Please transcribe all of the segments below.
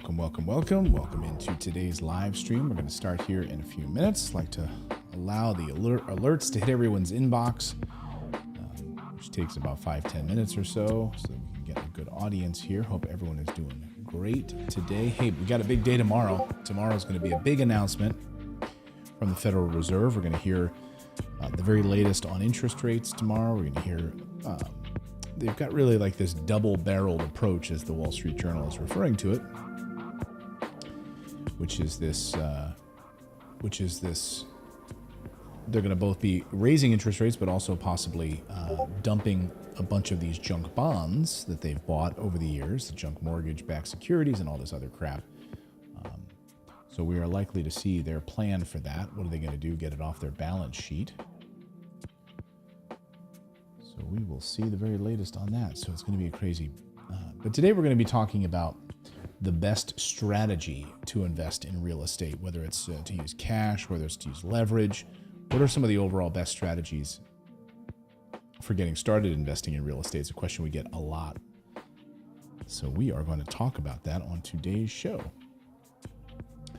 Welcome into today's live stream. We're going to start here in a few minutes. I'd like to allow the alerts to hit everyone's inbox, which takes about 5-10 minutes or so we can get a good audience here. Hope everyone is doing great today. Hey, we got a big day tomorrow. Tomorrow is going to be a big announcement from the Federal Reserve. We're going to hear the very latest on interest rates tomorrow. We're going to hear they've got really like this double-barreled approach, as the Wall Street Journal is referring to it, which is this, they're going to both be raising interest rates, but also possibly dumping a bunch of these junk bonds that they've bought over the years, the junk mortgage-backed securities and all this other crap. So we are likely to see their plan for that. What are they going to do? Get it off their balance sheet. So we will see the very latest on that. So it's going to be a crazy. But today we're going to be talking about the best strategy to invest in real estate, whether it's to use cash, whether it's to use leverage. What are some of the overall best strategies for getting started investing in real estate? It's a question we get a lot. So we are going to talk about that on today's show.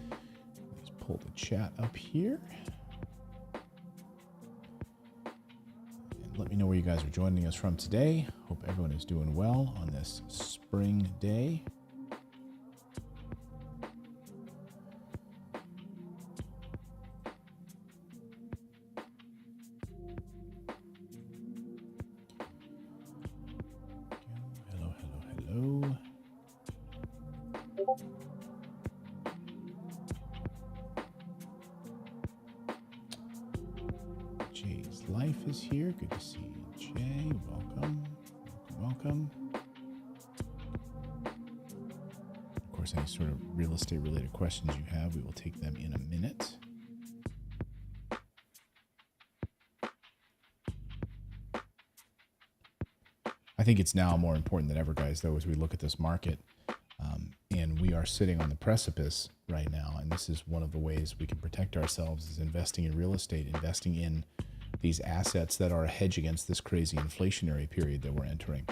Let's pull the chat up here. Let me know where you guys are joining us from today. Hope everyone is doing well on this spring day. Hello. Jay's Life is here. Good to see you, Jay. Welcome. Of course, any sort of real estate related questions you have, we will take them in a minute. I think it's now more important than ever, guys, though, as we look at this market. And we are sitting on the precipice right now. And this is one of the ways we can protect ourselves, is investing in real estate, investing in these assets that are a hedge against this crazy inflationary period that we're entering.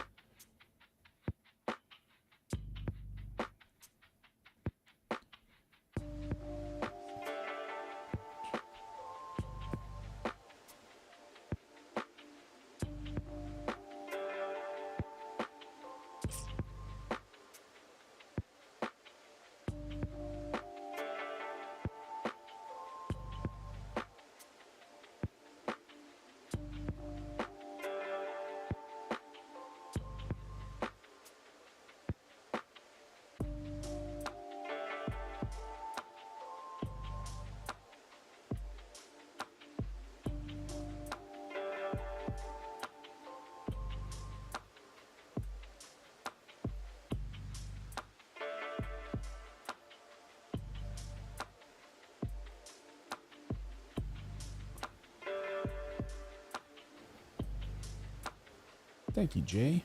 Thank you, Jay.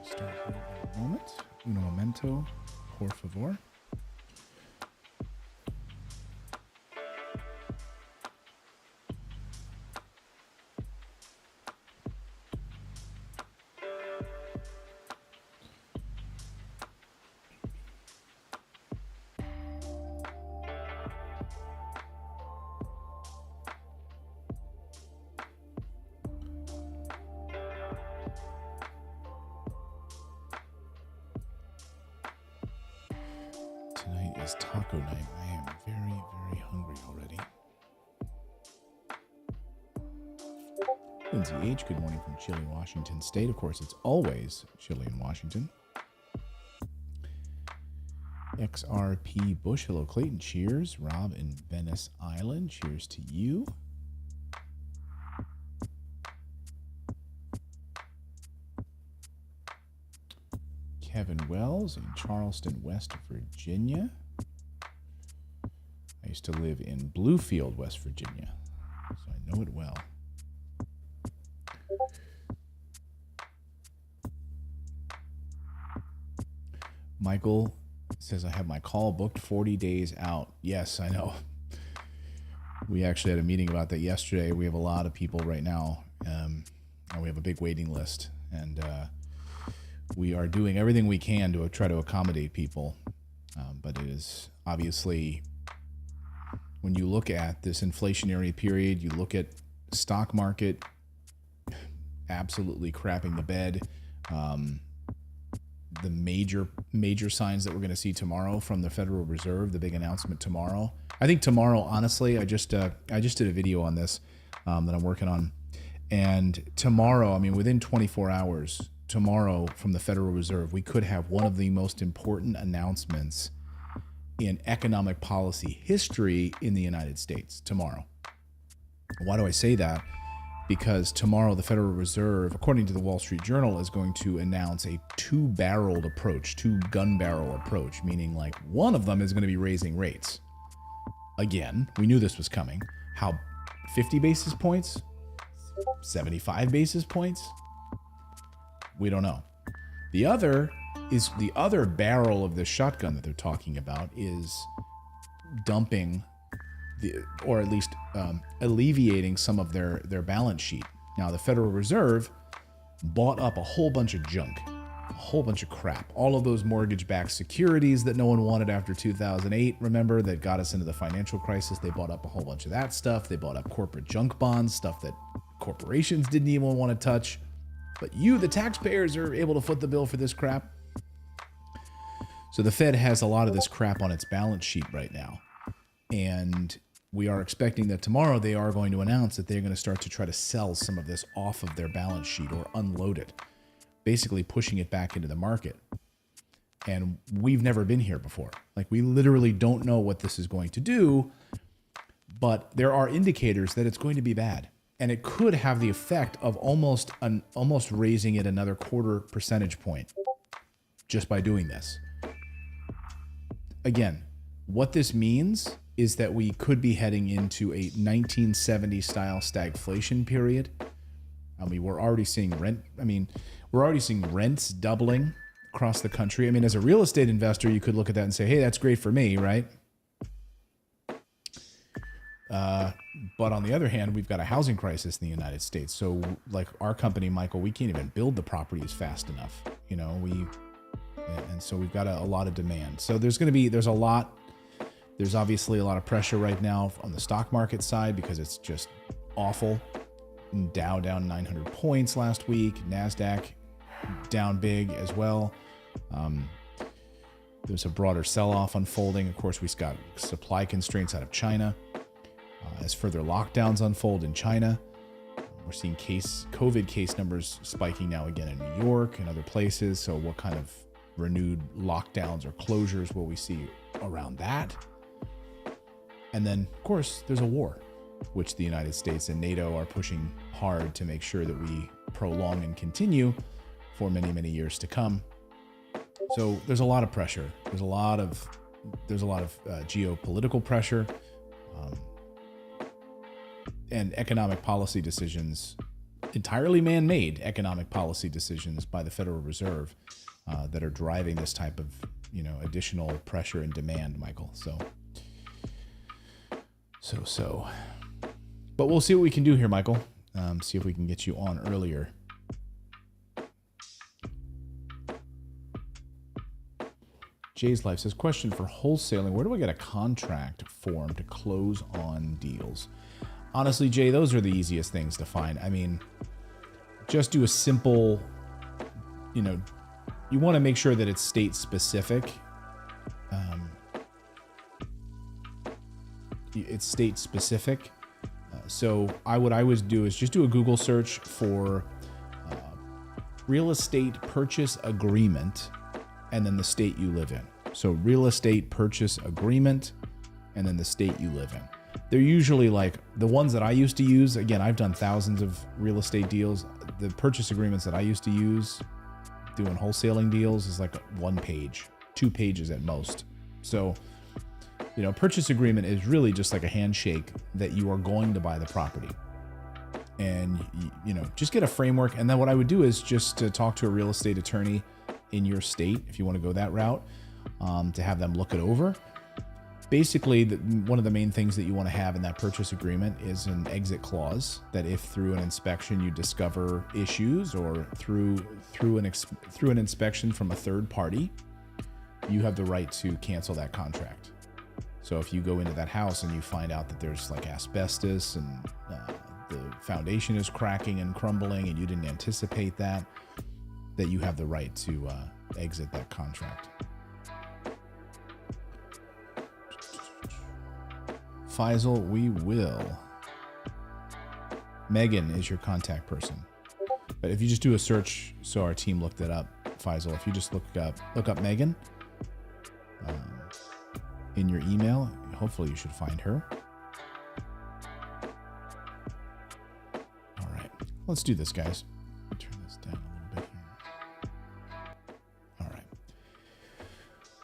Start here in a moment. Un momento, por favor. Tonight is taco night. I am very, very hungry already. Lindsay H., good morning from chilly Washington State. Of course, it's always chilly in Washington. XRP Bush, hello Clayton, cheers. Rob in Venice Island, cheers to you. Kevin Wells in Charleston, West Virginia. I used to live in Bluefield, West Virginia, so I know it well. Michael says, I have my call booked 40 days out. Yes, I know. We actually had a meeting about that yesterday. We have a lot of people right now. And we have a big waiting list, and we are doing everything we can to try to accommodate people. But it is obviously, when you look at this inflationary period, you look at stock market absolutely crapping the bed. The major signs that we're going to see tomorrow from the Federal Reserve, the big announcement tomorrow. I think tomorrow, honestly, I just did a video on this that I'm working on. And tomorrow, I mean, within 24 hours, tomorrow from the Federal Reserve, we could have one of the most important announcements in economic policy history in the United States tomorrow. Why do I say that? Because tomorrow the Federal Reserve, according to the Wall Street Journal, is going to announce a two-gun barrel approach, meaning like one of them is going to be raising rates. Again, we knew this was coming. How 50 basis points? 75 basis points? We don't know. The other barrel of the shotgun that they're talking about is dumping or at least alleviating some of their balance sheet. Now, the Federal Reserve bought up a whole bunch of junk, a whole bunch of crap. All of those mortgage-backed securities that no one wanted after 2008, remember, that got us into the financial crisis. They bought up a whole bunch of that stuff. They bought up corporate junk bonds, stuff that corporations didn't even want to touch. But you, the taxpayers, are able to foot the bill for this crap. So the Fed has a lot of this crap on its balance sheet right now. And we are expecting that tomorrow they are going to announce that they're going to start to try to sell some of this off of their balance sheet or unload it, basically pushing it back into the market. And we've never been here before. Like, we literally don't know what this is going to do, but there are indicators that it's going to be bad. And it could have the effect of almost raising it another 0.25 percentage point just by doing this. Again, what this means is that we could be heading into a 1970 style stagflation period. I mean, we're already seeing rents doubling across the country. I mean, as a real estate investor, you could look at that and say, hey, that's great for me, right? But on the other hand, we've got a housing crisis in the United States. So like our company, Michael, we can't even build the properties fast enough, and so we've got a lot of demand. So there's obviously a lot of pressure right now on the stock market side because it's just awful. Dow down 900 points last week. NASDAQ down big as well. There's a broader sell-off unfolding. Of course, we've got supply constraints out of China. As further lockdowns unfold in China, we're seeing COVID case numbers spiking now again in New York and other places. So what kind of renewed lockdowns or closures will we see around that? And then, of course, there's a war, which the United States and NATO are pushing hard to make sure that we prolong and continue for many, many years to come. So there's a lot of pressure. There's a lot of geopolitical pressure. And economic policy decisions, entirely man-made economic policy decisions by the Federal Reserve that are driving this type of, additional pressure and demand, Michael. So. But we'll see what we can do here, Michael. See if we can get you on earlier. Jay's Life says, question for wholesaling. Where do I get a contract form to close on deals? Honestly, Jay, those are the easiest things to find. I mean, just do a simple, you want to make sure that it's state specific. It's state specific. So what I would do is just do a Google search for real estate purchase agreement and then the state you live in. So real estate purchase agreement and then the state you live in. They're usually like the ones that I used to use. Again, I've done thousands of real estate deals. The purchase agreements that I used to use doing wholesaling deals is like 1 page, 2 pages at most. So, purchase agreement is really just like a handshake that you are going to buy the property. And, just get a framework. And then what I would do is just to talk to a real estate attorney in your state, if you want to go that route, to have them look it over. Basically, one of the main things that you want to have in that purchase agreement is an exit clause that if through an inspection you discover issues, or through an inspection from a third party, you have the right to cancel that contract. So if you go into that house and you find out that there's like asbestos and the foundation is cracking and crumbling and you didn't anticipate that you have the right to exit that contract. Faisal, we will. Megan is your contact person. But if you just do a search, so our team looked it up, Faisal, if you just look up Megan in your email, hopefully you should find her. All right, let's do this, guys. Turn this down a little bit here. All right.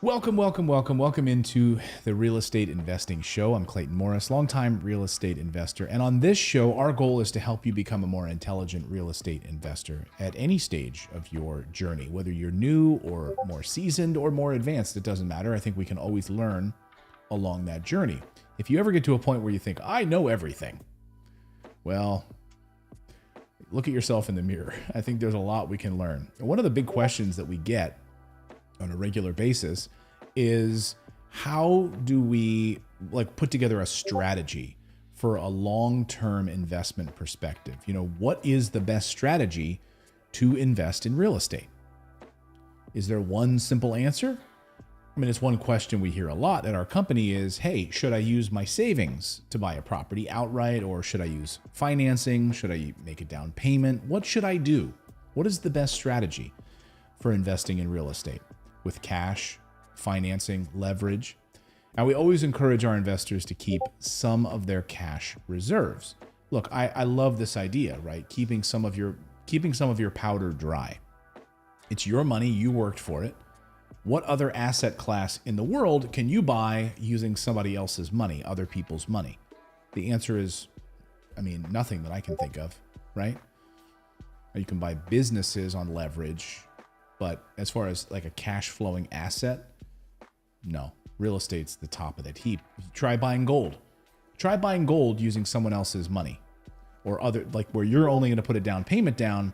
Welcome into the Real Estate Investing Show. I'm Clayton Morris, longtime real estate investor. And on this show, our goal is to help you become a more intelligent real estate investor at any stage of your journey, whether you're new or more seasoned or more advanced, it doesn't matter. I think we can always learn along that journey. If you ever get to a point where you think, I know everything, well, look at yourself in the mirror. I think there's a lot we can learn. And one of the big questions that we get on a regular basis is, how do we put together a strategy for a long-term investment perspective? What is the best strategy to invest in real estate? Is there one simple answer? I mean, it's one question we hear a lot at our company is, hey, should I use my savings to buy a property outright, or should I use financing? Should I make a down payment? What should I do? What is the best strategy for investing in real estate with cash, financing, leverage? Now, we always encourage our investors to keep some of their cash reserves. Look, I love this idea, right? Keeping some of your powder dry. It's your money, you worked for it. What other asset class in the world can you buy using somebody else's money, other people's money? The answer is, nothing that I can think of, right? You can buy businesses on leverage, but as far as like a cash flowing asset, no. Real estate's the top of that heap. Try buying gold. Try buying gold using someone else's money, or where you're only going to put a down payment down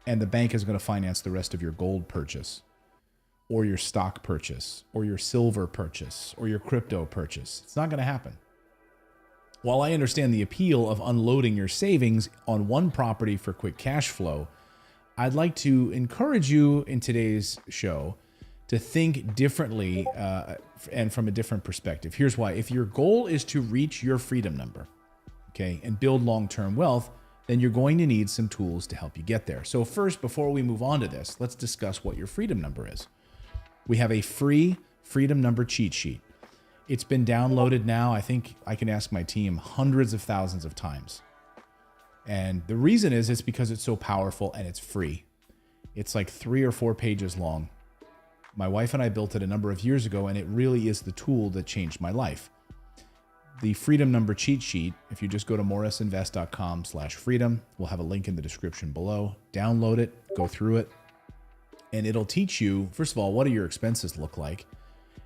and the bank is going to finance the rest of your gold purchase, or your stock purchase, or your silver purchase, or your crypto purchase. It's not going to happen. While I understand the appeal of unloading your savings on one property for quick cash flow, I'd like to encourage you in today's show to think differently and from a different perspective. Here's why. If your goal is to reach your freedom number, okay, and build long-term wealth, then you're going to need some tools to help you get there. So first, before we move on to this, let's discuss what your freedom number is. We have a free freedom number cheat sheet. It's been downloaded now. I think I can ask my team hundreds of thousands of times. And the reason is it's because it's so powerful and it's free. It's like 3 or 4 pages long. My wife and I built it a number of years ago, and it really is the tool that changed my life. The freedom number cheat sheet, if you just go to morrisinvest.com/freedom, we'll have a link in the description below. Download it, go through it, and it'll teach you, first of all, what do your expenses look like?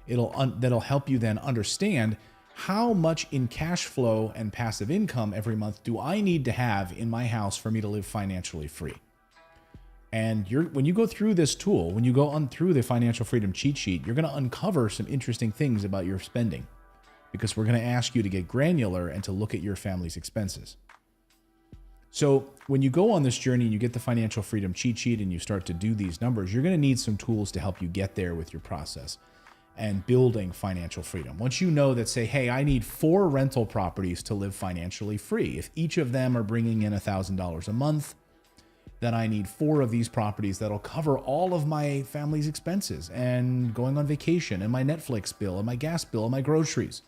That'll help you then understand how much in cash flow and passive income every month do I need to have in my house for me to live financially free. And when you go through this tool, when you go on through the financial freedom cheat sheet, you're going to uncover some interesting things about your spending, because we're going to ask you to get granular and to look at your family's expenses. So when you go on this journey and you get the financial freedom cheat sheet and you start to do these numbers, you're going to need some tools to help you get there with your process and building financial freedom. Once you know that, say, hey, I need 4 rental properties to live financially free. If each of them are bringing in $1,000 a month, then I need 4 of these properties that'll cover all of my family's expenses and going on vacation and my Netflix bill and my gas bill and my groceries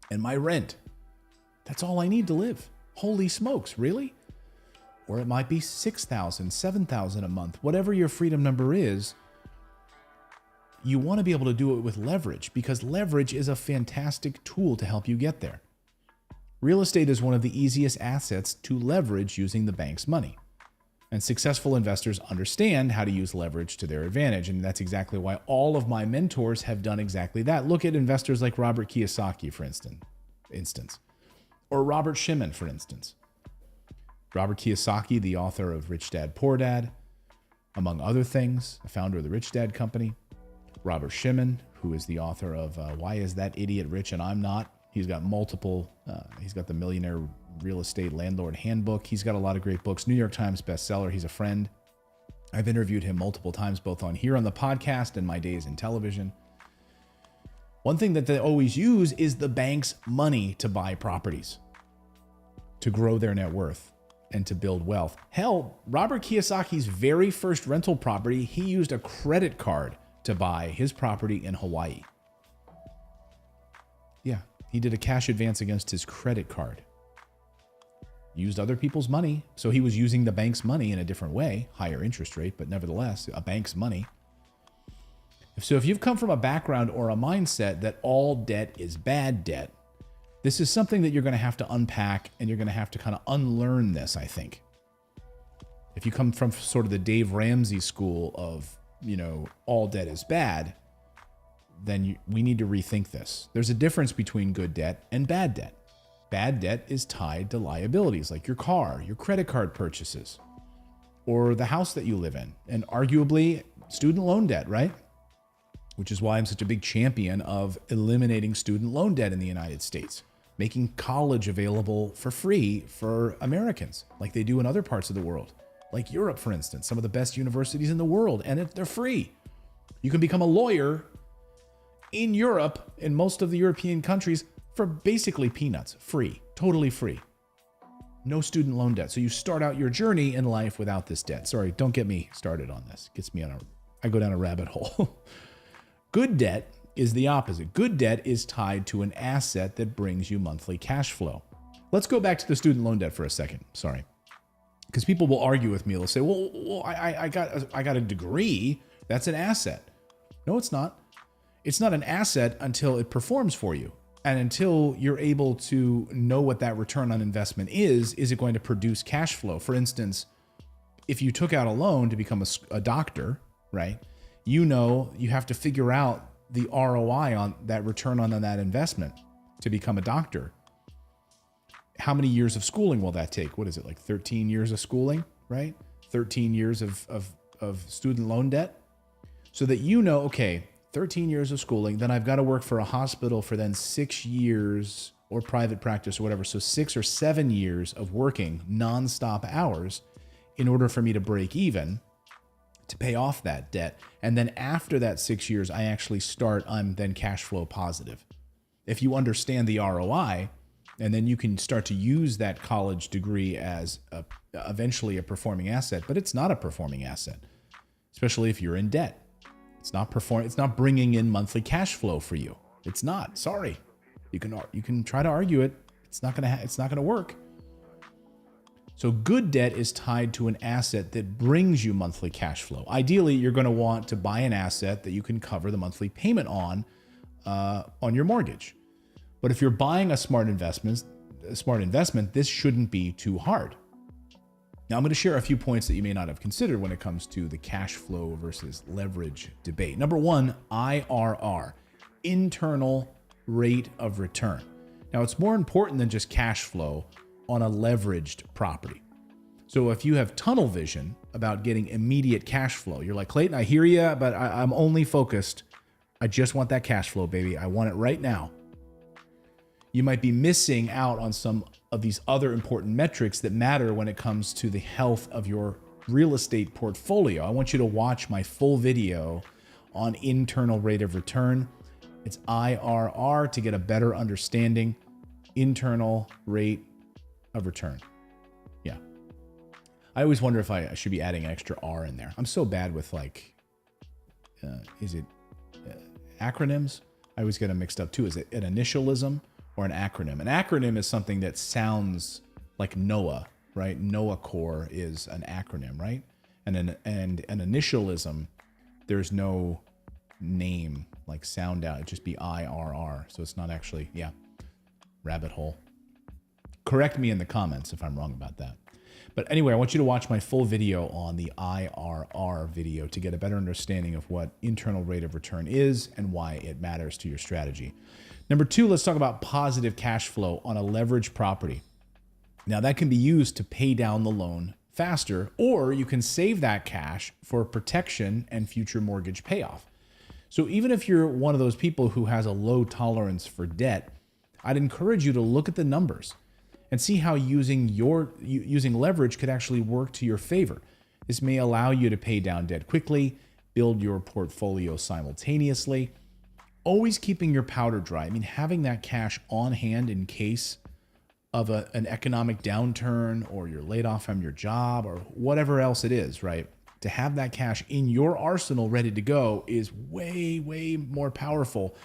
and my rent. That's all I need to live. Holy smokes, really? Or it might be $6,000, $7,000 a month. Whatever your freedom number is, you want to be able to do it with leverage, because leverage is a fantastic tool to help you get there. Real estate is one of the easiest assets to leverage using the bank's money. And successful investors understand how to use leverage to their advantage. And that's exactly why all of my mentors have done exactly that. Look at investors like Robert Kiyosaki, for instance, or Robert Shemin, for instance. Robert Kiyosaki, the author of Rich Dad, Poor Dad, among other things, the founder of the Rich Dad Company. Robert Shemin, who is the author of Why Is That Idiot Rich and I'm Not? He's got he's got the Millionaire Real Estate Landlord Handbook. He's got a lot of great books. New York Times bestseller. He's a friend. I've interviewed him multiple times, both on the podcast and my days in television. One thing that they always use is the bank's money to buy properties, to grow their net worth and to build wealth. Hell, Robert Kiyosaki's very first rental property, he used a credit card to buy his property in Hawaii. Yeah, he did a cash advance against his credit card. Used other people's money, so he was using the bank's money in a different way, higher interest rate, but nevertheless, a bank's money. So if you've come from a background or a mindset that all debt is bad debt, this is something that you're going to have to unpack, and you're going to have to kind of unlearn this, I think. If you come from sort of the Dave Ramsey school of, all debt is bad, then we need to rethink this. There's a difference between good debt and bad debt. Bad debt is tied to liabilities like your car, your credit card purchases, or the house that you live in, and arguably student loan debt, right? Which is why I'm such a big champion of eliminating student loan debt in the United States, making college available for free for Americans like they do in other parts of the world, like Europe, for instance, some of the best universities in the world, and they're free. You can become a lawyer in Europe, in most of the European countries, for basically peanuts, free, totally free. No student loan debt. So you start out your journey in life without this debt. Sorry, don't get me started on this. I go down a rabbit hole. Good debt is the opposite. Good debt is tied to an asset that brings you monthly cash flow. Let's go back to the student loan debt for a second. Sorry. Because people will argue with me. They'll say, well, I got a degree. That's an asset. No, it's not. It's not an asset until it performs for you. And until you're able to know what that return on investment is it going to produce cash flow? For instance, if you took out a loan to become a doctor, right? You have to figure out the ROI on that return on that investment to become a doctor. How many years of schooling will that take? What is it, like 13 years of schooling, right? 13 years of student loan debt. So that okay, 13 years of schooling, then I've got to work for a hospital for then 6 years, or private practice or whatever. So 6 or 7 years of working nonstop hours in order for me to break even, to pay off that debt. And then after that 6 years, I'm then cash flow positive. If you understand the ROI, and then you can start to use that college degree as eventually a performing asset, but it's not a performing asset, especially if you're in debt. It's not bringing in monthly cash flow for you. It's not. Sorry. You can try to argue it. It's not gonna work. So good debt is tied to an asset that brings you monthly cash flow. Ideally, you're going to want to buy an asset that you can cover the monthly payment on your mortgage. But if you're buying a smart investment, this shouldn't be too hard. Now, I'm going to share a few points that you may not have considered when it comes to the cash flow versus leverage debate. Number one, IRR, internal rate of return. Now, it's more important than just cash flow on a leveraged property. So if you have tunnel vision about getting immediate cash flow, you're like, Clayton, I hear you, but I'm only focused. I just want that cash flow, baby. I want it right now. You might be missing out on some of these other important metrics that matter when it comes to the health of your real estate portfolio. I want you to watch my full video on internal rate of return. It's IRR to get a better understanding. Internal rate of return. Yeah. I always wonder if I should be adding an extra R in there. I'm so bad with acronyms? I always get them mixed up too. Is it an initialism or an acronym? An acronym is something that sounds like NOAA, right? NOAA Corps is an acronym, right? And an initialism, there's no name like sound out. It'd just be IRR. So it's not actually, rabbit hole. Correct me in the comments if I'm wrong about that. But anyway, I want you to watch my full video on the IRR video to get a better understanding of what internal rate of return is and why it matters to your strategy. Number 2, let's talk about positive cash flow on a leveraged property. Now that can be used to pay down the loan faster, or you can save that cash for protection and future mortgage payoff. So even if you're one of those people who has a low tolerance for debt, I'd encourage you to look at the numbers and see how using leverage could actually work to your favor. This may allow you to pay down debt quickly, build your portfolio simultaneously, always keeping your powder dry. I mean, having that cash on hand in case of an economic downturn, or you're laid off from your job, or whatever else it is, right? To have that cash in your arsenal ready to go is way, way more powerful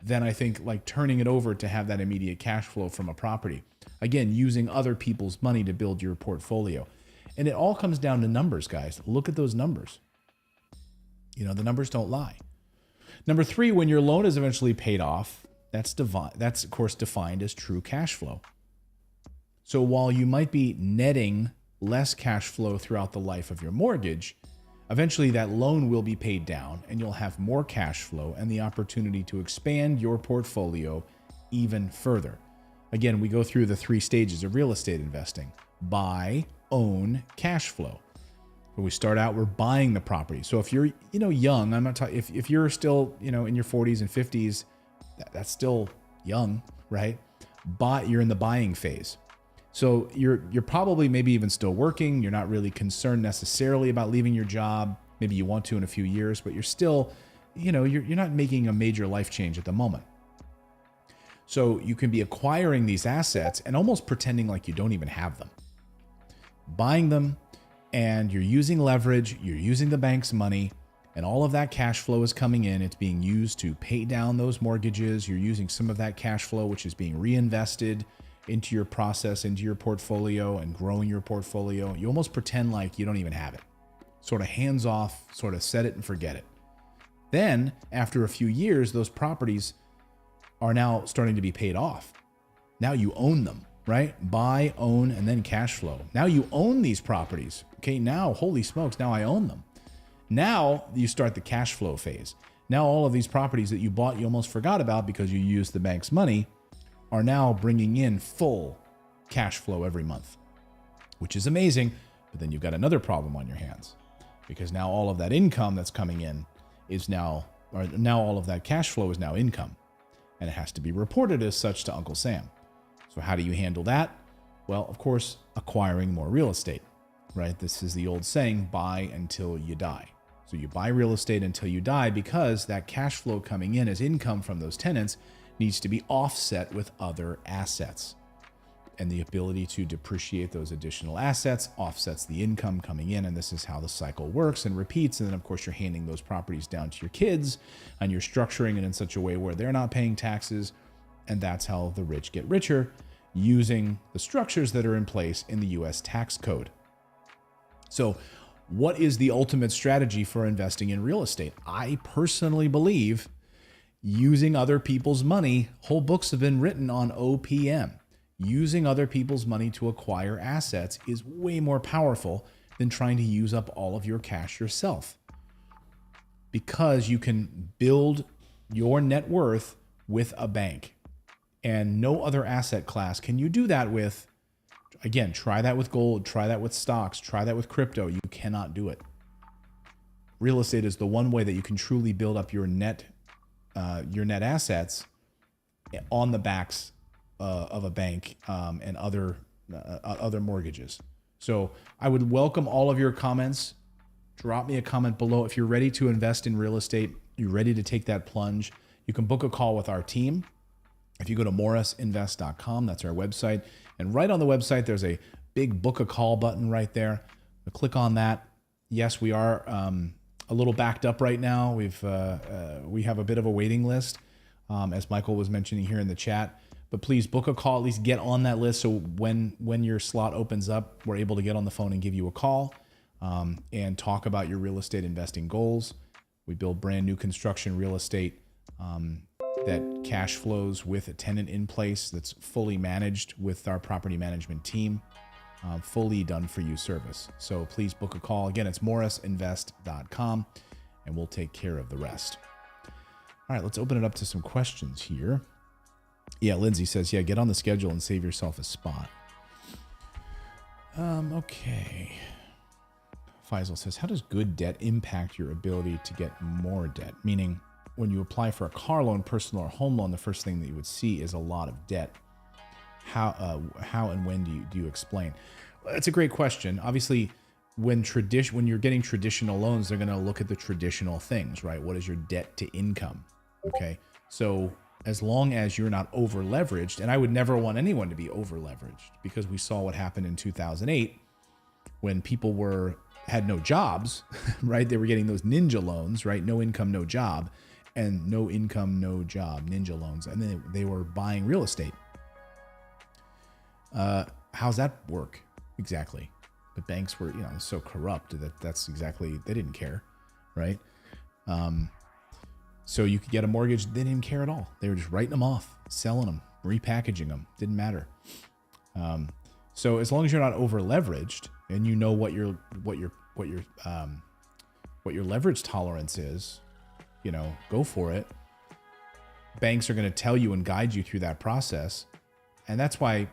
than, I think, like turning it over to have that immediate cash flow from a property. Again, using other people's money to build your portfolio. And it all comes down to numbers, guys. Look at those numbers. You know, the numbers don't lie. Number 3, when your loan is eventually paid off, that's of course defined as true cash flow. So while you might be netting less cash flow throughout the life of your mortgage, eventually that loan will be paid down and you'll have more cash flow and the opportunity to expand your portfolio even further. Again, we go through the 3 stages of real estate investing: buy, own, cash flow. When we start out, we're buying the property. So if you're, young, I'm not talking, if you're still, in your 40s and 50s, that's still young, right? But you're in the buying phase. So you're probably maybe even still working. You're not really concerned necessarily about leaving your job. Maybe you want to in a few years, but you're still, you're not making a major life change at the moment. So you can be acquiring these assets and almost pretending like you don't even have them. Buying them, and you're using leverage, you're using the bank's money, and all of that cash flow is coming in. It's being used to pay down those mortgages. You're using some of that cash flow, which is being reinvested into your process, into your portfolio, and growing your portfolio. You almost pretend like you don't even have it. Sort of hands off, sort of set it and forget it. Then, after a few years, those properties are now starting to be paid off. Now you own them, right? Buy, own, and then cash flow. Now you own these properties. Okay, now, holy smokes, now I own them. Now you start the cash flow phase. Now all of these properties that you bought, you almost forgot about because you used the bank's money, are now bringing in full cash flow every month, which is amazing. But then you've got another problem on your hands, because now all of that income that's coming in is now all of that cash flow is now income, and it has to be reported as such to Uncle Sam. So how do you handle that? Well, of course, acquiring more real estate, right? This is the old saying, buy until you die. So you buy real estate until you die, because that cash flow coming in as income from those tenants needs to be offset with other assets. And the ability to depreciate those additional assets offsets the income coming in. And this is how the cycle works and repeats. And then, of course, you're handing those properties down to your kids, and you're structuring it in such a way where they're not paying taxes. And that's how the rich get richer, using the structures that are in place in the US tax code. So what is the ultimate strategy for investing in real estate? I personally believe using other people's money. Whole books have been written on OPM. Using other people's money to acquire assets is way more powerful than trying to use up all of your cash yourself, because you can build your net worth with a bank, and no other asset class can you do that with. Again, try that with gold, try that with stocks, try that with crypto. You cannot do it. Real estate is the one way that you can truly build up your net assets on the backs of a bank and other mortgages. So I would welcome all of your comments. Drop me a comment below. If you're ready to invest in real estate, you're ready to take that plunge, you can book a call with our team. If you go to morrisinvest.com, that's our website. And right on the website, there's a big book a call button right there. Click on that. Yes, we are a little backed up right now. We have a bit of a waiting list, as Michael was mentioning here in the chat. But please book a call, at least get on that list, so when your slot opens up, we're able to get on the phone and give you a call and talk about your real estate investing goals. We build brand new construction real estate that cash flows with a tenant in place that's fully managed with our property management team. fully done for you service. So please book a call. Again, it's morrisinvest.com, and we'll take care of the rest. All right, let's open it up to some questions here. Yeah, Lindsay says, yeah, get on the schedule and save yourself a spot. Okay. Faisal says, how does good debt impact your ability to get more debt? Meaning, when you apply for a car loan, personal or home loan, the first thing that you would see is a lot of debt. How and when do you explain? Well, that's a great question. Obviously, when you're getting traditional loans, they're going to look at the traditional things, right? What is your debt to income? Okay, so as long as you're not over leveraged, and I would never want anyone to be over leveraged, because we saw what happened in 2008 when people had no jobs, right? They were getting those ninja loans, right? No income, no job, and no income, no job, ninja loans, and then they were buying real estate. How's that work exactly? The banks were, so corrupt that's exactly, they didn't care, right? So you could get a mortgage, they didn't even care at all. They were just writing them off, selling them, repackaging them, didn't matter. So as long as you're not over leveraged and you know what your leverage tolerance is, go for it. Banks are going to tell you and guide you through that process. And that's why,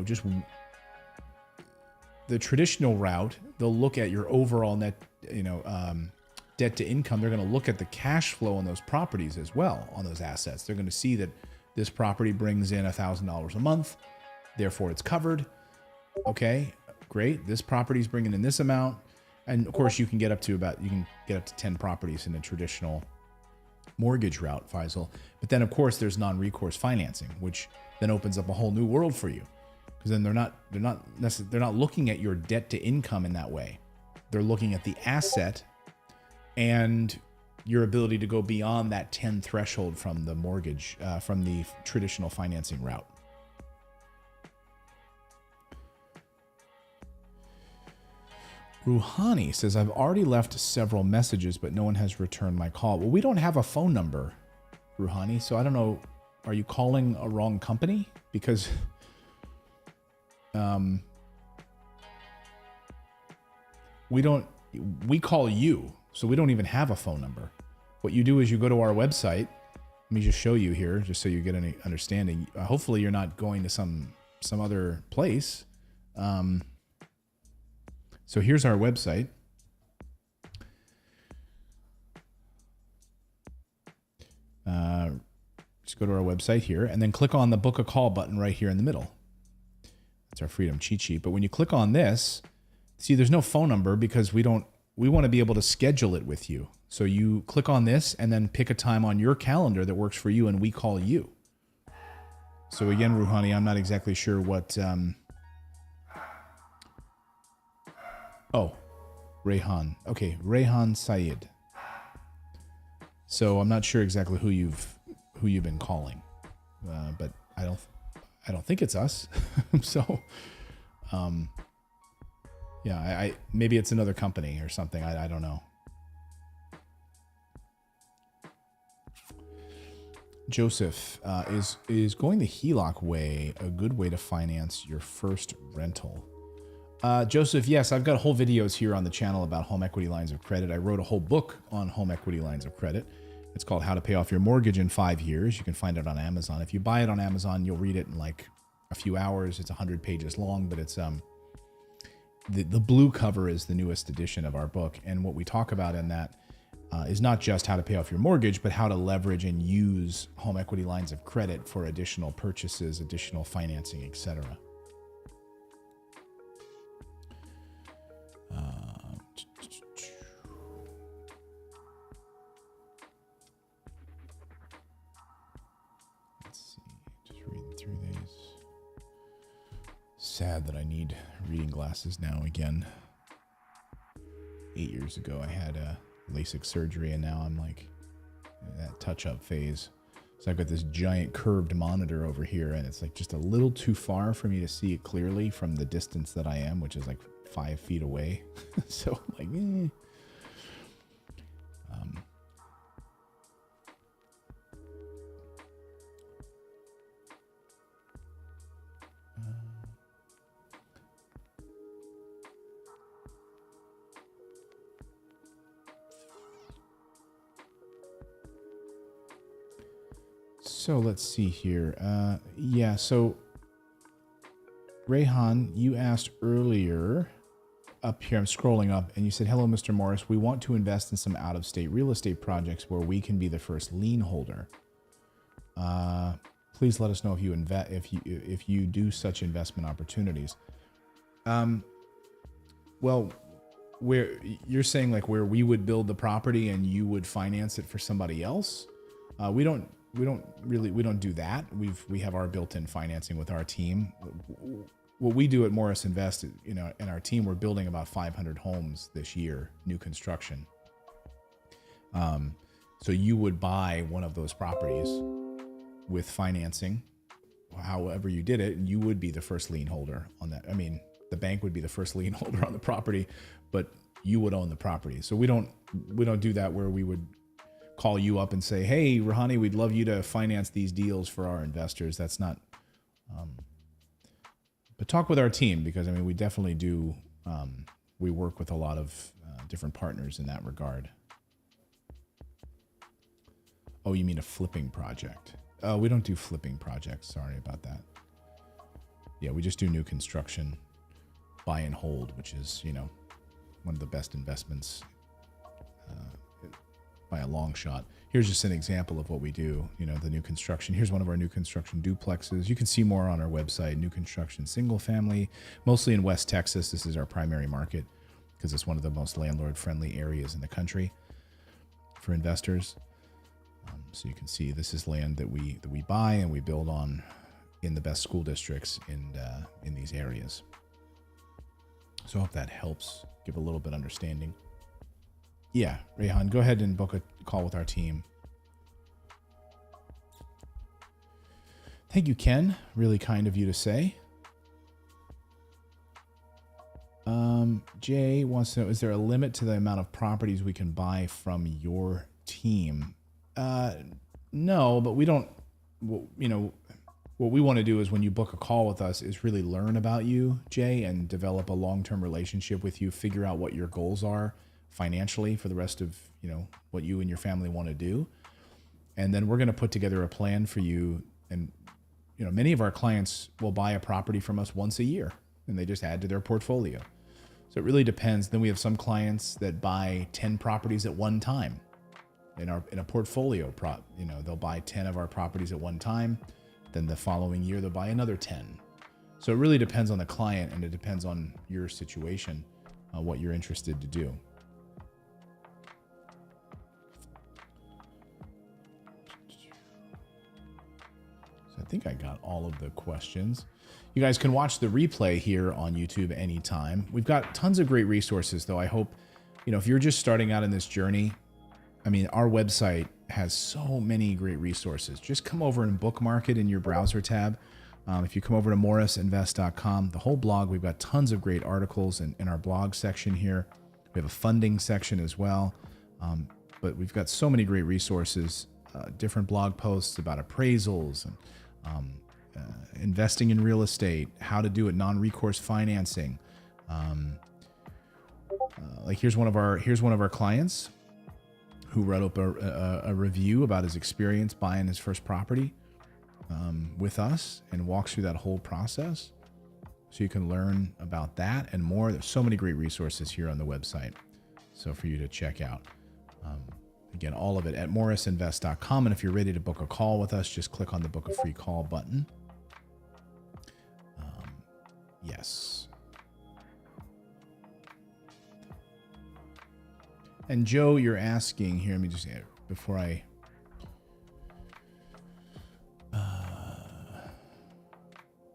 just the traditional route, they'll look at your overall net, debt to income. They're going to look at the cash flow on those properties as well, on those assets. They're going to see that this property brings in $1,000 a month, therefore it's covered. Okay, great. This property is bringing in this amount. And of course you can get up to 10 properties in a traditional mortgage route, Faisal. But then of course there's non-recourse financing, which then opens up a whole new world for you. Because then they're not looking at your debt to income in that way. They're looking at the asset and your ability to go beyond that 10 threshold from the mortgage, from the traditional financing route. Rouhani says, I've already left several messages, but no one has returned my call. Well, we don't have a phone number, Rouhani, so I don't know. Are you calling a wrong company? Because we call you, so we don't even have a phone number. What you do is you go to our website. Let me just show you here, just so you get any understanding. Hopefully you're not going to some other place. So here's our website. Just go to our website here and then click on the book a call button right here in the middle. That's our freedom cheat sheet. But when you click on this, see, there's no phone number because we want to be able to schedule it with you. So you click on this and then pick a time on your calendar that works for you and we call you. So again, Rouhani, I'm not exactly sure what, Rayhan. Okay, Rayhan Syed. So I'm not sure exactly who you've been calling, but I don't think it's us. So, yeah, maybe it's another company or something. I don't know. Joseph, is going the HELOC way a good way to finance your first rental? Joseph, yes, I've got whole videos here on the channel about home equity lines of credit. I wrote a whole book on home equity lines of credit. It's called How to Pay Off Your Mortgage in 5 Years. You can find it on Amazon. If you buy it on Amazon, you'll read it in like a few hours. It's 100 pages long, but it's the blue cover is the newest edition of our book. And what we talk about in that is not just how to pay off your mortgage, but how to leverage and use home equity lines of credit for additional purchases, additional financing, etc. Let's see, just reading through these. Sad that I need reading glasses now again. 8 years ago, I had a LASIK surgery, and now I'm like in that touch-up phase. So I've got this giant curved monitor over here, and it's like just a little too far for me to see it clearly from the distance that I am, which is like 5 feet away. So I'm like, So let's see here. Yeah, so Rayhan, you asked earlier up here, I'm scrolling up, and you said, hello, Mr. Morris. We want to invest in some out-of-state real estate projects where we can be the first lien holder. Please let us know if you do such investment opportunities. Well, where you're saying like where we would build the property and you would finance it for somebody else. We don't do that. We have our built-in financing with our team. What we do at Morris Invest, in our team, we're building about 500 homes this year, new construction. So you would buy one of those properties with financing, however you did it, and you would be the first lien holder on that. I mean, the bank would be the first lien holder on the property, but you would own the property. So we don't do that where we would call you up and say, hey, Rahani, we'd love you to finance these deals for our investors. That's not, but talk with our team, because I mean, we definitely do, we work with a lot of different partners in that regard. Oh, you mean a flipping project? We don't do flipping projects. Sorry about that. Yeah, we just do new construction, buy and hold, which is, one of the best investments by a long shot. Here's just an example of what we do, the new construction. Here's one of our new construction duplexes. You can see more on our website, new construction single family, mostly in West Texas. This is our primary market because it's one of the most landlord-friendly areas in the country for investors. So you can see this is land that we buy and we build on in the best school districts in these areas. So I hope that helps give a little bit of understanding. Yeah, Rayhan, go ahead and book a call with our team. Thank you, Ken. Really kind of you to say. Jay wants to know, is there a limit to the amount of properties we can buy from your team? No, but we don't, what we want to do is when you book a call with us is really learn about you, Jay, and develop a long-term relationship with you, figure out what your goals are financially for the rest of, what you and your family want to do. And then we're going to put together a plan for you. And, many of our clients will buy a property from us once a year and they just add to their portfolio. So it really depends. Then we have some clients that buy 10 properties at one time in a portfolio they'll buy 10 of our properties at one time. Then the following year, they'll buy another 10. So it really depends on the client and it depends on your situation, what you're interested to do. I think I got all of the questions. You guys can watch the replay here on YouTube anytime. We've got tons of great resources, though. I hope, if you're just starting out in this journey, our website has so many great resources. Just come over and bookmark it in your browser tab. If you come over to morrisinvest.com, the whole blog, we've got tons of great articles in our blog section here. We have a funding section as well. But we've got so many great resources, different blog posts about appraisals and investing in real estate, how to do it, non-recourse financing. Here's one of our clients who wrote up a review about his experience buying his first property with us and walks through that whole process. So you can learn about that and more. There's so many great resources here on the website. So for you to check out. Again, all of it at morrisinvest.com. And if you're ready to book a call with us, just click on the book a free call button. Yes. And Joe, you're asking here, let me just, before I,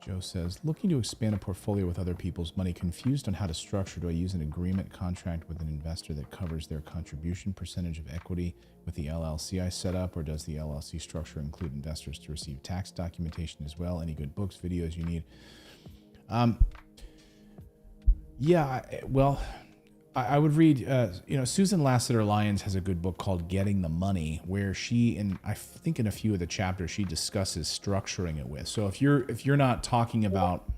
Joe says, looking to expand a portfolio with other people's money, confused on how to structure. Do I use an agreement contract with an investor that covers their contribution percentage of equity with the LLC I set up, or does the LLC structure include investors to receive tax documentation as well? Any good books, videos you need? I would read, Susan Lassiter-Lyons has a good book called Getting the Money, where she, and I think in a few of the chapters, she discusses structuring it with. So if you're not talking about,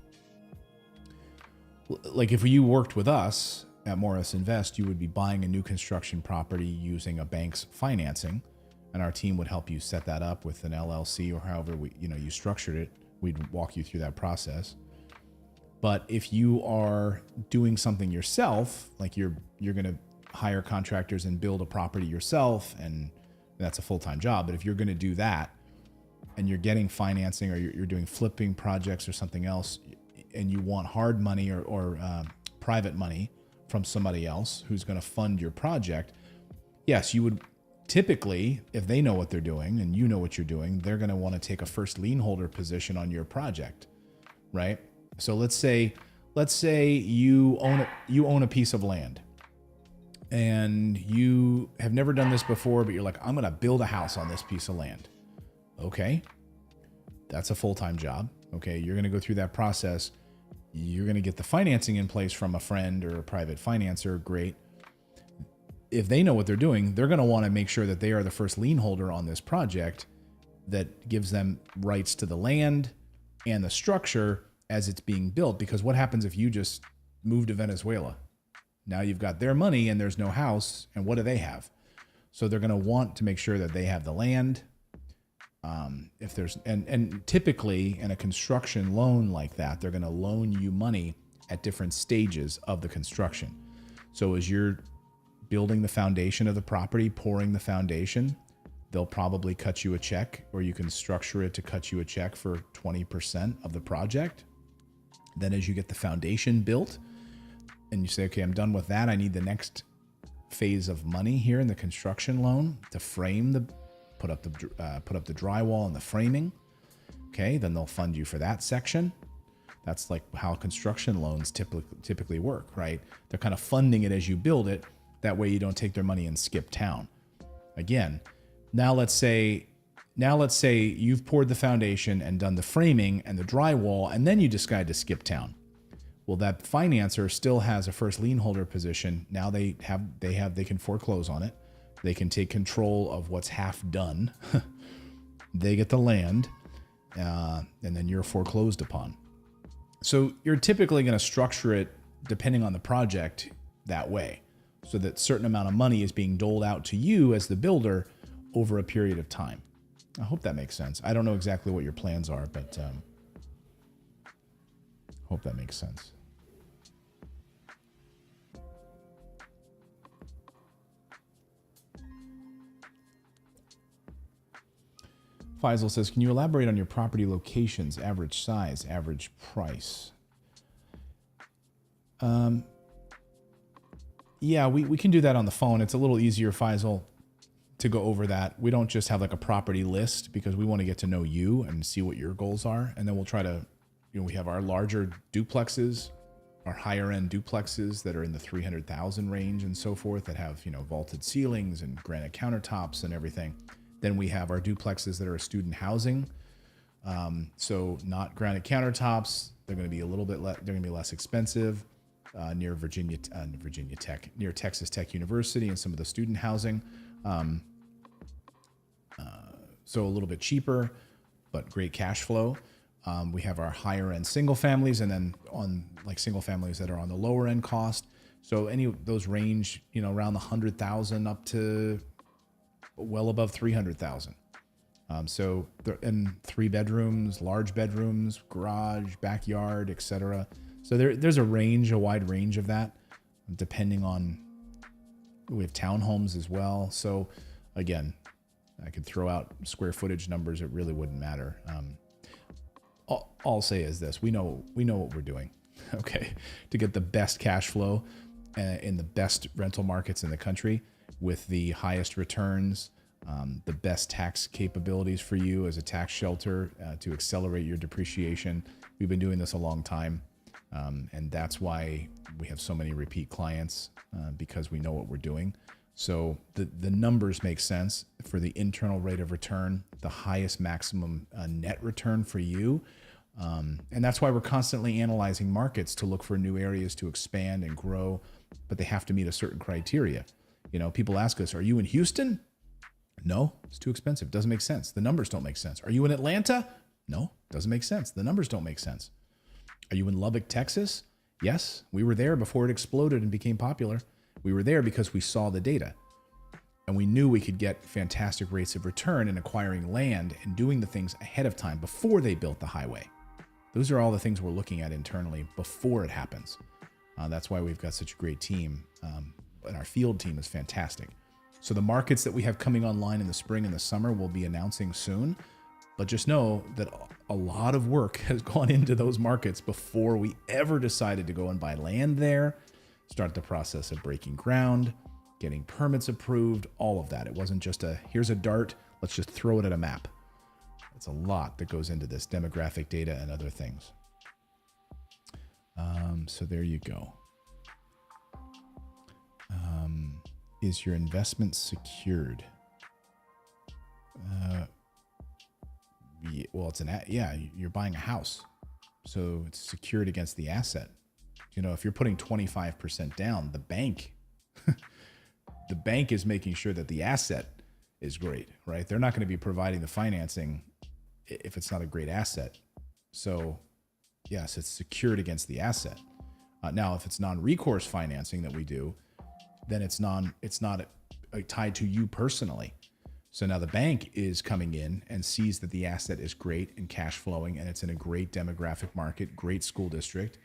like if you worked with us at Morris Invest, you would be buying a new construction property using a bank's financing, and our team would help you set that up with an LLC or however you structured it. We'd walk you through that process. But if you are doing something yourself, like you're going to hire contractors and build a property yourself, and that's a full-time job. But if you're going to do that and you're getting financing, or you're doing flipping projects or something else, and you want hard money or private money from somebody else who's going to fund your project, yes, you would typically, if they know what they're doing and you know what you're doing, they're going to want to take a first lien holder position on your project, right? So let's say you own a piece of land, and you have never done this before, but you're like, I'm going to build a house on this piece of land. Okay. That's a full-time job. Okay. You're going to go through that process. You're going to get the financing in place from a friend or a private financer. Great. If they know what they're doing, they're going to want to make sure that they are the first lien holder on this project that gives them rights to the land and the structure as it's being built. Because what happens if you just move to Venezuela? Now you've got their money and there's no house, and what do they have? So they're going to want to make sure that they have the land. If there's, and typically in a construction loan like that, they're going to loan you money at different stages of the construction. So as you're building the foundation of the property, pouring the foundation, they'll probably cut you a check, or you can structure it to cut you a check for 20% of the project. Then as you get the foundation built and you say, okay, I'm done with that, I need the next phase of money here in the construction loan to frame put up the drywall and the framing. Okay, then they'll fund you for that section. That's like how construction loans typically work, right? They're kind of funding it as you build it. That way you don't take their money and skip town. Again, now let's say you've poured the foundation and done the framing and the drywall, and then you decide to skip town. Well, that financer still has a first lien holder position. Now they can foreclose on it. They can take control of what's half done. They get the land, and then you're foreclosed upon. So you're typically going to structure it depending on the project that way, so that certain amount of money is being doled out to you as the builder over a period of time. I hope that makes sense. I don't know exactly what your plans are, but hope that makes sense. Faisal says, can you elaborate on your property locations, average size, average price? Yeah, we can do that on the phone. It's a little easier, Faisal, to go over that. We don't just have like a property list, because we want to get to know you and see what your goals are. And then we'll try to, we have our larger duplexes, our higher end duplexes that are in the 300,000 range and so forth, that have, vaulted ceilings and granite countertops and everything. Then we have our duplexes that are student housing. So not granite countertops. They're going to be they're going to be less expensive, near Virginia Tech, near Texas Tech University, and some of the student housing. So a little bit cheaper, but great cash flow. We have our higher end single families, and then on like single families that are on the lower end cost. So any of those range, around the 100,000 up to well above 300,000. So they're in 3 bedrooms, large bedrooms, garage, backyard, etc. So there's a wide range of that, depending on, we have townhomes as well. So again, I could throw out square footage numbers. It really wouldn't matter. All I'll say is this: we know what we're doing, okay, to get the best cash flow in the best rental markets in the country, with the highest returns, the best tax capabilities for you as a tax shelter to accelerate your depreciation. We've been doing this a long time, and that's why we have so many repeat clients, because we know what we're doing. So the numbers make sense for the internal rate of return, the highest maximum net return for you. And that's why we're constantly analyzing markets to look for new areas to expand and grow, but they have to meet a certain criteria. People ask us, are you in Houston? No, it's too expensive. Doesn't make sense. The numbers don't make sense. Are you in Atlanta? No, doesn't make sense. The numbers don't make sense. Are you in Lubbock, Texas? Yes, we were there before it exploded and became popular. We were there because we saw the data. And we knew we could get fantastic rates of return in acquiring land and doing the things ahead of time before they built the highway. Those are all the things we're looking at internally before it happens. That's why we've got such a great team. And our field team is fantastic. So the markets that we have coming online in the spring and the summer we'll be announcing soon. But just know that a lot of work has gone into those markets before we ever decided to go and buy land there, start the process of breaking ground, getting permits approved, all of that. It wasn't just here's a dart, let's just throw it at a map. It's a lot that goes into this demographic data and other things. So there you go. Is your investment secured? Well, you're buying a house, so it's secured against the asset. You know, if you're putting 25% down, the bank is making sure that the asset is great, right? They're not going to be providing the financing if it's not a great asset. So yes, it's secured against the asset. Now, if it's non-recourse financing that we do, then it's not tied to you personally. So now the bank is coming in and sees that the asset is great and cash flowing, and it's in a great demographic market, great school district,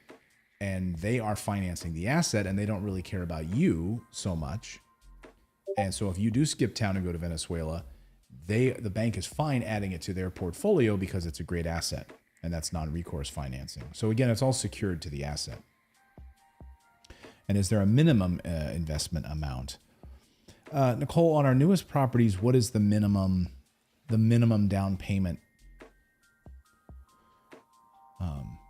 and they are financing the asset, and they don't really care about you so much. And so if you do skip town and go to Venezuela, the bank is fine adding it to their portfolio because it's a great asset, and that's non-recourse financing. So again, it's all secured to the asset. And is there a minimum investment amount? Nicole, on our newest properties, what is the minimum down payment?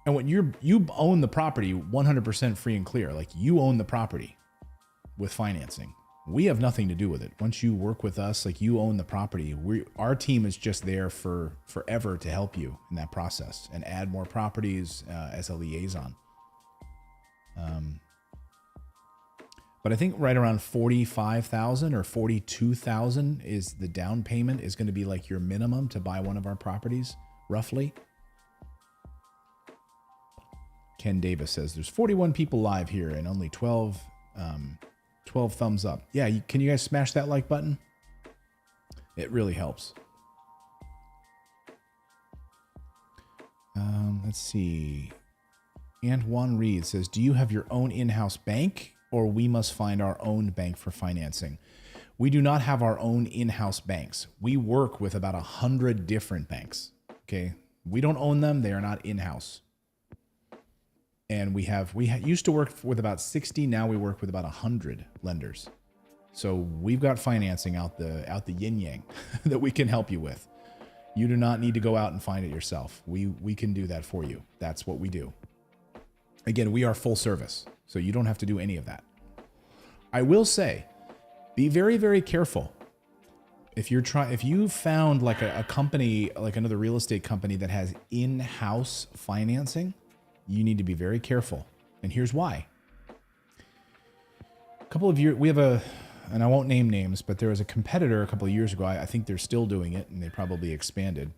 And when you own the property 100% free and clear, like you own the property with financing. We have nothing to do with it. Once you work with us, like you own the property, our team is just there for forever to help you in that process and add more properties as a liaison. But I think right around $45,000 or $42,000 is the down payment is going to be like your minimum to buy one of our properties, roughly. Ken Davis says there's 41 people live here and only 12 thumbs up. Yeah, can you guys smash that like button? It really helps. Let's see. Antoine Reed says, do you have your own in-house bank, or we must find our own bank for financing? We do not have our own in-house banks. We work with about 100 different banks. Okay. We don't own them. They are not in-house. And we used to work with about 60. Now we work with about 100 lenders. So we've got financing out the yin yang that we can help you with. You do not need to go out and find it yourself. We can do that for you. That's what we do. Again, we are full service, so you don't have to do any of that. I will say, be very, very careful. If you found like a company, like another real estate company that has in-house financing, you need to be very careful. And here's why. A couple of years, and I won't name names, but there was a competitor a couple of years ago. I think they're still doing it, and they probably expanded.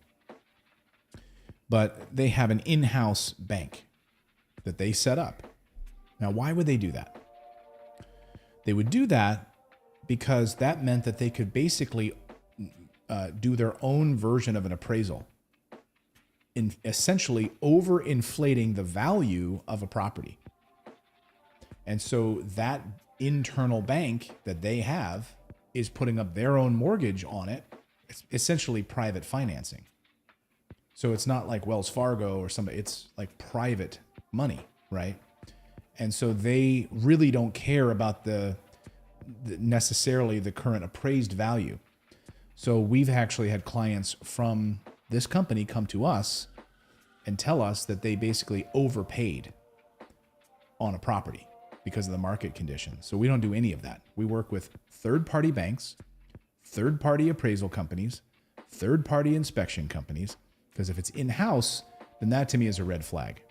But they have an in-house bank that they set up. Now, why would they do that? They would do that because that meant that they could basically do their own version of an appraisal, in essentially overinflating the value of a property. And so that internal bank that they have is putting up their own mortgage on it. It's essentially private financing. So it's not like Wells Fargo or somebody, it's like private money, right? And so they really don't care about necessarily the current appraised value. So we've actually had clients from this company come to us and tell us that they basically overpaid on a property because of the market conditions. So we don't do any of that. We work with third-party banks, third-party appraisal companies, third-party inspection companies, because if it's in-house, then that to me is a red flag.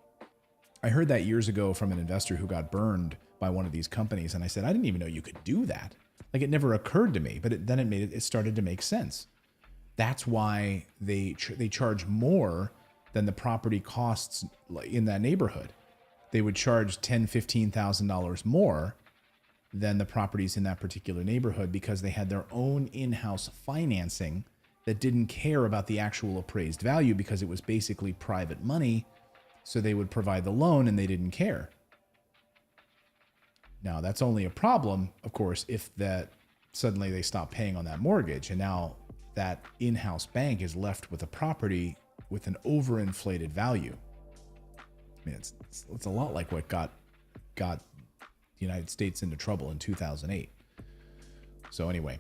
I heard that years ago from an investor who got burned by one of these companies, and I said, I didn't even know you could do that. Like, it never occurred to me, but then it started to make sense. That's why they charge more than the property costs in that neighborhood. They would charge $10,000, $15,000 more than the properties in that particular neighborhood because they had their own in-house financing that didn't care about the actual appraised value because it was basically private money. So they would provide the loan and they didn't care. Now that's only a problem, of course, if that suddenly they stop paying on that mortgage and now that in-house bank is left with a property with an overinflated value. I mean, it's a lot like what got the United States into trouble in 2008. So anyway,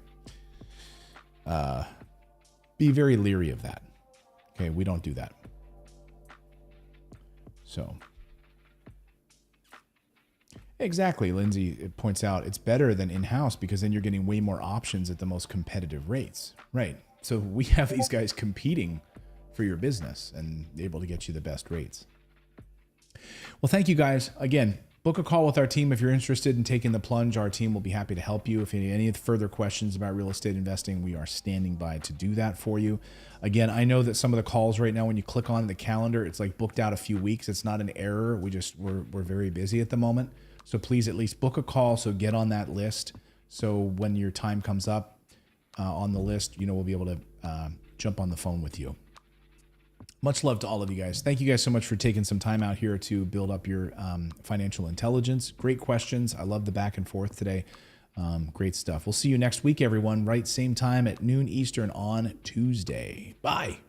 be very leery of that. Okay, we don't do that. So exactly, Lindsay points out it's better than in-house because then you're getting way more options at the most competitive rates. Right. So we have these guys competing for your business and able to get you the best rates. Well, thank you guys. Again, book a call with our team if you're interested in taking the plunge. Our team will be happy to help you. If you need any further questions about real estate investing, we are standing by to do that for you. Again, I know that some of the calls right now, when you click on the calendar, it's like booked out a few weeks. It's not an error. We're very busy at the moment. So please at least book a call. So get on that list. So when your time comes up on the list, we'll be able to jump on the phone with you. Much love to all of you guys. Thank you guys so much for taking some time out here to build up your financial intelligence. Great questions. I love the back and forth today. Great stuff. We'll see you next week, everyone. Right, same time at noon Eastern on Tuesday. Bye.